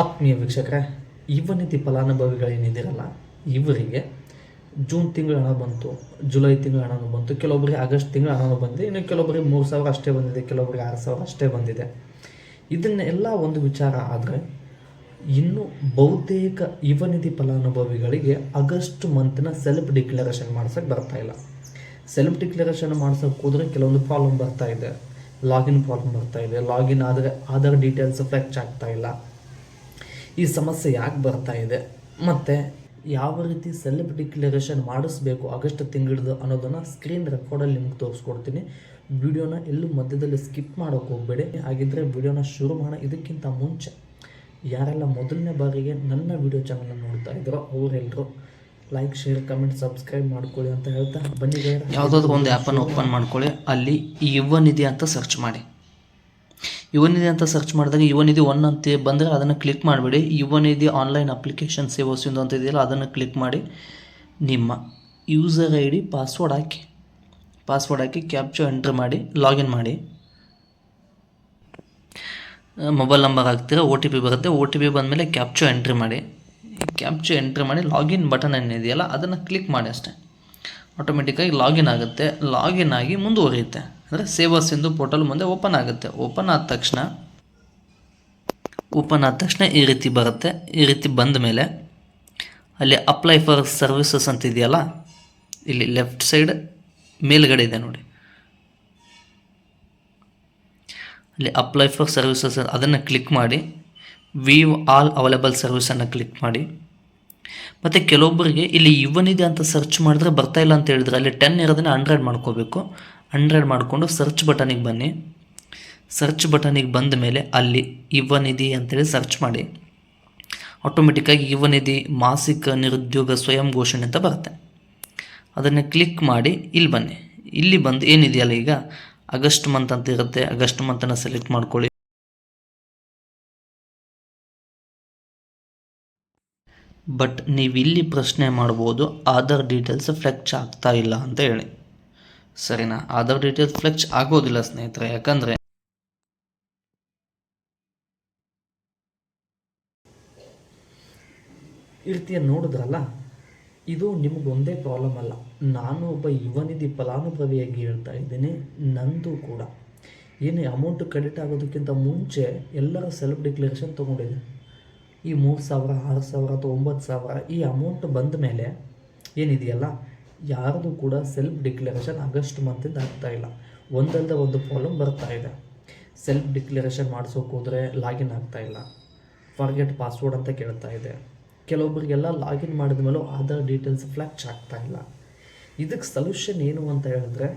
ಆತ್ಮೀಯ ವೀಕ್ಷಕರೇ, ಯುವನಿಧಿ ಫಲಾನುಭವಿಗಳೇನಿದ್ದೀರಲ್ಲ, ಇವರಿಗೆ ಜೂನ್ ತಿಂಗಳ ಹಣ ಬಂತು, ಜುಲೈ ತಿಂಗಳ ಹಣನೂ ಬಂತು, ಕೆಲವೊಬ್ಬರಿಗೆ ಆಗಸ್ಟ್ ತಿಂಗಳ ಹಣನೂ ಬಂದಿದೆ, ಇನ್ನು ಕೆಲವೊಬ್ಬರಿಗೆ 3,000 ಅಷ್ಟೇ ಬಂದಿದೆ, ಕೆಲವೊಬ್ಬರಿಗೆ 6,000 ಅಷ್ಟೇ ಬಂದಿದೆ. ಇದನ್ನೆಲ್ಲ ಒಂದು ವಿಚಾರ ಆದರೆ, ಇನ್ನು ಬಹುತೇಕ ಯುವನಿಧಿ ಫಲಾನುಭವಿಗಳಿಗೆ ಆಗಸ್ಟ್ ಮಂತ್ನ ಸೆಲ್ಫ್ ಡಿಕ್ಲರೇಷನ್ ಮಾಡ್ಸೋಕ್ಕೆ ಬರ್ತಾ ಇಲ್ಲ. ಸೆಲ್ಫ್ ಡಿಕ್ಲರೇಷನ್ ಮಾಡ್ಸೋಕ್ಕೆ ಹೋದರೆ ಕೆಲವೊಂದು ಪ್ರಾಬ್ಲಮ್ ಬರ್ತಾ ಇದೆ. ಲಾಗಿನ್ ಪ್ರಾಬ್ಲಮ್ ಬರ್ತಾ ಇದೆ. ಲಾಗಿನ್ ಆದರೆ ಆಧಾರ್ ಡೀಟೇಲ್ಸ್ ಫ್ಲೆಕ್ಚ್ ಆಗ್ತಾ ಇಲ್ಲ. ಈ ಸಮಸ್ಯೆ ಯಾಕೆ ಬರ್ತಾ ಇದೆ ಮತ್ತು ಯಾವ ರೀತಿ ಸೆಲ್ಫ್ ಡಿಕ್ಲರೇಷನ್ ಮಾಡಿಸ್ಬೇಕು ಆಗಸ್ಟ್ ತಿಂಗಳದು ಅನ್ನೋದನ್ನು ಸ್ಕ್ರೀನ್ ರೆಕಾರ್ಡಲ್ಲಿ ನಿಮ್ಗೆ ತೋರಿಸ್ಕೊಡ್ತೀನಿ. ವಿಡಿಯೋನ ಎಲ್ಲೂ ಮಧ್ಯದಲ್ಲಿ ಸ್ಕಿಪ್ ಮಾಡೋಕ್ಕೆ ಹೋಗಬೇಡಿ. ಹಾಗಿದ್ದರೆ ವಿಡಿಯೋನ ಶುರು ಮಾಡೋಣ. ಇದಕ್ಕಿಂತ ಮುಂಚೆ ಯಾರೆಲ್ಲ ಮೊದಲನೇ ಬಾರಿಗೆ ನನ್ನ ವಿಡಿಯೋ ಚಾನಲ್ನ ನೋಡ್ತಾ ಇದ್ದಾರೋ ಅವರೆಲ್ಲರೂ ಲೈಕ್, ಶೇರ್, ಕಮೆಂಟ್, ಸಬ್ಸ್ಕ್ರೈಬ್ ಮಾಡ್ಕೊಳ್ಳಿ ಅಂತ ಹೇಳ್ತಾ ಬನ್ನಿ. ಯಾವುದಾದ್ರೂ ಒಂದು ಆ್ಯಪನ್ನು ಓಪನ್ ಮಾಡ್ಕೊಳ್ಳಿ. ಅಲ್ಲಿ ಯುವನಿಧಿ ಅಂತ ಸರ್ಚ್ ಮಾಡಿ. ಯುವನಿಧಿ ಅಂತ ಸರ್ಚ್ ಮಾಡಿದಾಗ ಯುವನಿಧಿ 1 ಅಂತ ಬಂದರೆ ಅದನ್ನು ಕ್ಲಿಕ್ ಮಾಡಿಬಿಡಿ. ಯುವನಿಧಿ ಆನ್ಲೈನ್ ಅಪ್ಲಿಕೇಶನ್ ಸೇವಾ ಸಿಂಧು ಅಂತ ಇದೆಯಲ್ಲ, ಅದನ್ನು ಕ್ಲಿಕ್ ಮಾಡಿ ನಿಮ್ಮ ಯೂಸರ್ ಐ ಡಿ ಪಾಸ್ವರ್ಡ್ ಹಾಕಿ ಕ್ಯಾಪ್ಚರ್ ಎಂಟ್ರ್ ಮಾಡಿ ಲಾಗಿನ್ ಮಾಡಿ. ಮೊಬೈಲ್ ನಂಬರ್ ಹಾಕ್ತೀರಾ, OTP ಬರುತ್ತೆ. OTP ಬಂದಮೇಲೆ ಕ್ಯಾಪ್ಚರ್ ಎಂಟ್ರಿ ಮಾಡಿ ಲಾಗಿನ್ ಬಟನ್ ಏನಿದೆಯಲ್ಲ ಅದನ್ನು ಕ್ಲಿಕ್ ಮಾಡಿ ಅಷ್ಟೇ. ಆಟೋಮೆಟಿಕ್ಕಾಗಿ ಲಾಗಿನ್ ಆಗುತ್ತೆ. ಲಾಗಿನ್ ಆಗಿ ಮುಂದುವರಿಯುತ್ತೆ. ಅಂದರೆ ಸೇವಾ ಸಿಂಧು ಪೋರ್ಟಲ್ ಮುಂದೆ ಓಪನ್ ಆಗುತ್ತೆ. ಓಪನ್ ಆದ ತಕ್ಷಣ ಈ ರೀತಿ ಬರುತ್ತೆ. ಈ ರೀತಿ ಬಂದ ಮೇಲೆ ಅಲ್ಲಿ ಅಪ್ಲೈ ಫಾರ್ ಸರ್ವಿಸಸ್ ಅಂತ ಇದೆಯಲ್ಲ, ಇಲ್ಲಿ ಲೆಫ್ಟ್ ಸೈಡ್ ಮೇಲ್ಗಡೆ ಇದೆ ನೋಡಿ, ಅಲ್ಲಿ ಅಪ್ಲೈ ಫಾರ್ ಸರ್ವಿಸಸ್ ಅದನ್ನು ಕ್ಲಿಕ್ ಮಾಡಿ. ವೀವ್ ಆಲ್ ಅವೈಲೇಬಲ್ ಸರ್ವಿಸನ್ನು ಕ್ಲಿಕ್ ಮಾಡಿ. ಮತ್ತು ಕೆಲವೊಬ್ಬರಿಗೆ ಇಲ್ಲಿ ಯುವನಿಧಿ ಅಂತ ಸರ್ಚ್ ಮಾಡಿದ್ರೆ ಬರ್ತಾ ಇಲ್ಲ ಅಂತ ಹೇಳಿದ್ರೆ ಅಲ್ಲಿ 10 ಇರೋದನ್ನ 100 ಮಾಡ್ಕೋಬೇಕು. 100 ಮಾಡಿಕೊಂಡು ಸರ್ಚ್ ಬಟನಿಗೆ ಬನ್ನಿ. ಸರ್ಚ್ ಬಟನಿಗೆ ಬಂದ ಮೇಲೆ ಅಲ್ಲಿ ಯುವನಿಧಿ ಅಂತೇಳಿ ಸರ್ಚ್ ಮಾಡಿ. ಆಟೋಮೆಟಿಕ್ಕಾಗಿ ಯುವನಿಧಿ ಮಾಸಿಕ ನಿರುದ್ಯೋಗ ಸ್ವಯಂ ಘೋಷಣೆ ಅಂತ ಬರುತ್ತೆ. ಅದನ್ನು ಕ್ಲಿಕ್ ಮಾಡಿ ಇಲ್ಲಿ ಬನ್ನಿ. ಇಲ್ಲಿ ಬಂದು ಏನಿದೆಯಲ್ಲ, ಈಗ ಆಗಸ್ಟ್ ಮಂತ್ ಅಂತ ಇರುತ್ತೆ. ಆಗಸ್ಟ್ ಮಂತನ್ನು ಸೆಲೆಕ್ಟ್ ಮಾಡ್ಕೊಳ್ಳಿ. ಬಟ್ ನೀವು ಇಲ್ಲಿ ಪ್ರಶ್ನೆ ಮಾಡ್ಬೋದು, ಆಧಾರ್ ಡೀಟೇಲ್ಸ್ ಫ್ಲೆಕ್ಚ್ ಆಗ್ತಾ ಇಲ್ಲ ಅಂತ ಹೇಳಿ. ಸರಿನಾ? ಆಧಾರ್ ಡೀಟೇಲ್ಸ್ ಫ್ಲೆಕ್ಚ್ ಆಗೋದಿಲ್ಲ ಸ್ನೇಹಿತರೆ. ಯಾಕಂದರೆ ಈ ರೀತಿಯ ನೋಡಿದ್ರಲ್ಲ, ಇದು ನಿಮಗೊಂದೇ ಪ್ರಾಬ್ಲಮ್ ಅಲ್ಲ. ನಾನು ಒಬ್ಬ ಯುವನಿಧಿ ಫಲಾನುಭವಿಯಾಗಿ ಹೇಳ್ತಾ ಇದ್ದೀನಿ. ನಂದು ಕೂಡ ಏನೇ ಅಮೌಂಟ್ ಕ್ರೆಡಿಟ್ ಆಗೋದಕ್ಕಿಂತ ಮುಂಚೆ ಎಲ್ಲರ ಸೆಲ್ಫ್ ಡಿಕ್ಲರೇಷನ್ ತೊಗೊಂಡಿದೆ. ಈ 3,000, 6,000 ಅಥವಾ 9,000 ಈ ಅಮೌಂಟ್ ಬಂದ ಮೇಲೆ ಏನಿದೆಯಲ್ಲ, ಯಾರ್ದು ಕೂಡ ಸೆಲ್ಫ್ ಡಿಕ್ಲರೇಷನ್ ಆಗಸ್ಟ್ ಮಂತಿಂದ ಆಗ್ತಾಯಿಲ್ಲ. ಒಂದಲ್ಲದೆ ಒಂದು ಪ್ರಾಬ್ಲಮ್ ಬರ್ತಾ ಇದೆ. ಸೆಲ್ಫ್ ಡಿಕ್ಲರೇಷನ್ ಮಾಡಿಸೋಕೆ ಹೋದರೆ ಲಾಗಿನ್ ಆಗ್ತಾಯಿಲ್ಲ. ಫಾರ್ಗೆಟ್ ಪಾಸ್ವರ್ಡ್ ಅಂತ ಕೇಳ್ತಾ ಇದೆ. ಕೆಲವೊಬ್ಬರಿಗೆಲ್ಲ ಲಾಗಿನ್ ಮಾಡಿದ ಮೇಲೂ ಆಧಾರ್ ಡೀಟೇಲ್ಸ್ ಫ್ಲೆಕ್ಚ್ ಆಗ್ತಾಯಿಲ್ಲ. ಇದಕ್ಕೆ ಸೊಲ್ಯೂಷನ್ ಏನು ಅಂತ ಹೇಳಿದ್ರೆ,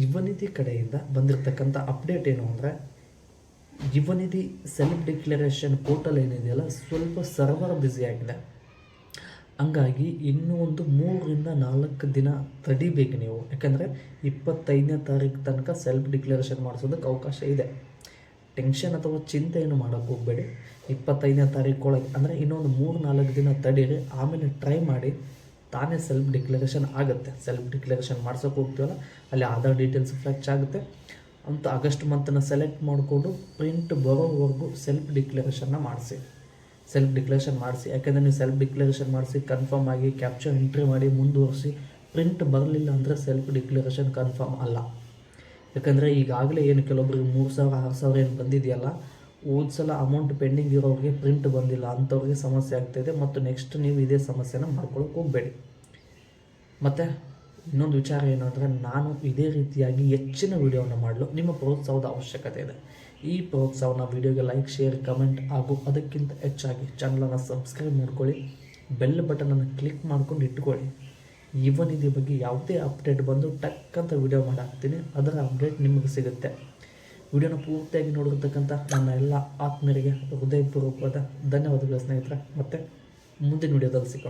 ಯುವನಿಧಿ ಕಡೆಯಿಂದ ಬಂದಿರತಕ್ಕಂಥ ಅಪ್ಡೇಟ್ ಏನು ಅಂದರೆ, ಯುವನಿಧಿ ಸೆಲ್ಫ್ ಡಿಕ್ಲರೇಷನ್ ಪೋರ್ಟಲ್ ಏನಿದೆಯಲ್ಲ, ಸ್ವಲ್ಪ ಸರ್ವರ್ ಬ್ಯುಸಿ ಆಗಿದೆ. ಹಂಗಾಗಿ ಇನ್ನೂ ಒಂದು 3ರಿಂದ 4 ದಿನ ತಡಿಬೇಕು ನೀವು. ಯಾಕಂದರೆ 25ನೇ ತಾರೀಕು ತನಕ ಸೆಲ್ಫ್ ಡಿಕ್ಲರೇಷನ್ ಮಾಡಿಸೋದಕ್ಕೆ ಅವಕಾಶ ಇದೆ. ಟೆನ್ಷನ್ ಅಥವಾ ಚಿಂತೆ ಏನು ಮಾಡೋಕ್ಕೆ ಹೋಗಬೇಡಿ. 25ನೇ ತಾರೀಕೊಳಗೆ ಅಂದರೆ ಇನ್ನೊಂದು 3-4 ದಿನ ತಡೀರಿ. ಆಮೇಲೆ ಟ್ರೈ ಮಾಡಿ, ತಾನೇ ಸೆಲ್ಫ್ ಡಿಕ್ಲರೇಷನ್ ಆಗುತ್ತೆ. ಸೆಲ್ಫ್ ಡಿಕ್ಲರೇಷನ್ ಮಾಡ್ಸೋಕೆ ಹೋಗ್ತೀವಲ್ಲ, ಅಲ್ಲಿ ಆಧಾರ್ ಡೀಟೇಲ್ಸ್ ಫ್ಲೆಕ್ಚ್ ಆಗುತ್ತೆ ಅಂತ. ಆಗಸ್ಟ್ ಮಂತನ್ನು ಸೆಲೆಕ್ಟ್ ಮಾಡಿಕೊಂಡು ಪ್ರಿಂಟ್ ಬರೋವರೆಗೂ ಸೆಲ್ಫ್ ಡಿಕ್ಲರೇಷನ್ನ ಮಾಡಿಸಿ. ಯಾಕೆಂದರೆ ನೀವು ಸೆಲ್ಫ್ ಡಿಕ್ಲರೇಷನ್ ಮಾಡಿಸಿ ಕನ್ಫರ್ಮ್ ಆಗಿ ಕ್ಯಾಪ್ಚರ್ ಎಂಟ್ರಿ ಮಾಡಿ ಮುಂದುವರಿಸಿ ಪ್ರಿಂಟ್ ಬರಲಿಲ್ಲ ಅಂದರೆ ಸೆಲ್ಫ್ ಡಿಕ್ಲರೇಷನ್ ಕನ್ಫರ್ಮ್ ಅಲ್ಲ. ಯಾಕಂದರೆ ಈಗಾಗಲೇ ಏನು ಕೆಲವೊಬ್ಬರಿಗೆ 3,000, 6,000 ಏನು ಬಂದಿದೆಯಲ್ಲ, ಹೋದ ಸಲ ಅಮೌಂಟ್ ಪೆಂಡಿಂಗ್ ಇರೋರಿಗೆ ಪ್ರಿಂಟ್ ಬಂದಿಲ್ಲ, ಅಂಥವ್ರಿಗೆ ಸಮಸ್ಯೆ ಆಗ್ತಾಯಿದೆ. ಮತ್ತು ನೆಕ್ಸ್ಟ್ ನೀವು ಇದೇ ಸಮಸ್ಯೆನ ಮಾಡ್ಕೊಳ್ಳೋಕೆ ಹೋಗಬೇಡಿ. ಮತ್ತು ಇನ್ನೊಂದು ವಿಚಾರ ಏನು ಅಂದರೆ, ನಾನು ಇದೇ ರೀತಿಯಾಗಿ ಹೆಚ್ಚಿನ ವೀಡಿಯೋವನ್ನು ಮಾಡಲು ನಿಮ್ಮ ಪ್ರೋತ್ಸಾಹದ ಅವಶ್ಯಕತೆ ಇದೆ. ಈ ಪ್ರೋತ್ಸಾಹನ ವೀಡಿಯೋಗೆ ಲೈಕ್, ಶೇರ್, ಕಮೆಂಟ್ ಹಾಗೂ ಅದಕ್ಕಿಂತ ಹೆಚ್ಚಾಗಿ ಚಾನಲನ್ನು ಸಬ್ಸ್ಕ್ರೈಬ್ ಮಾಡ್ಕೊಳ್ಳಿ. ಬೆಲ್ ಬಟನನ್ನು ಕ್ಲಿಕ್ ಮಾಡ್ಕೊಂಡು ಇಟ್ಕೊಳ್ಳಿ. ಯುವನಿಧಿ ಬಗ್ಗೆ ಯಾವುದೇ ಅಪ್ಡೇಟ್ ಬಂದು ಟಕ್ ಅಂತ ವೀಡಿಯೋ ಮಾಡಾಕ್ತೀನಿ. ಅದರ ಅಪ್ಡೇಟ್ ನಿಮಗೆ ಸಿಗುತ್ತೆ. ವಿಡಿಯೋನ ಪೂರ್ತಿಯಾಗಿ ನೋಡಿರ್ತಕ್ಕಂಥ ನನ್ನ ಎಲ್ಲ ಆತ್ಮೀಯರಿಗೆ ಹೃದಯಪೂರ್ವಕವಾದ ಧನ್ಯವಾದಗಳು ಸ್ನೇಹಿತರೆ. ಮತ್ತು ಮುಂದಿನ ವಿಡಿಯೋದಲ್ಲಿ ಸಿಗೋಣ.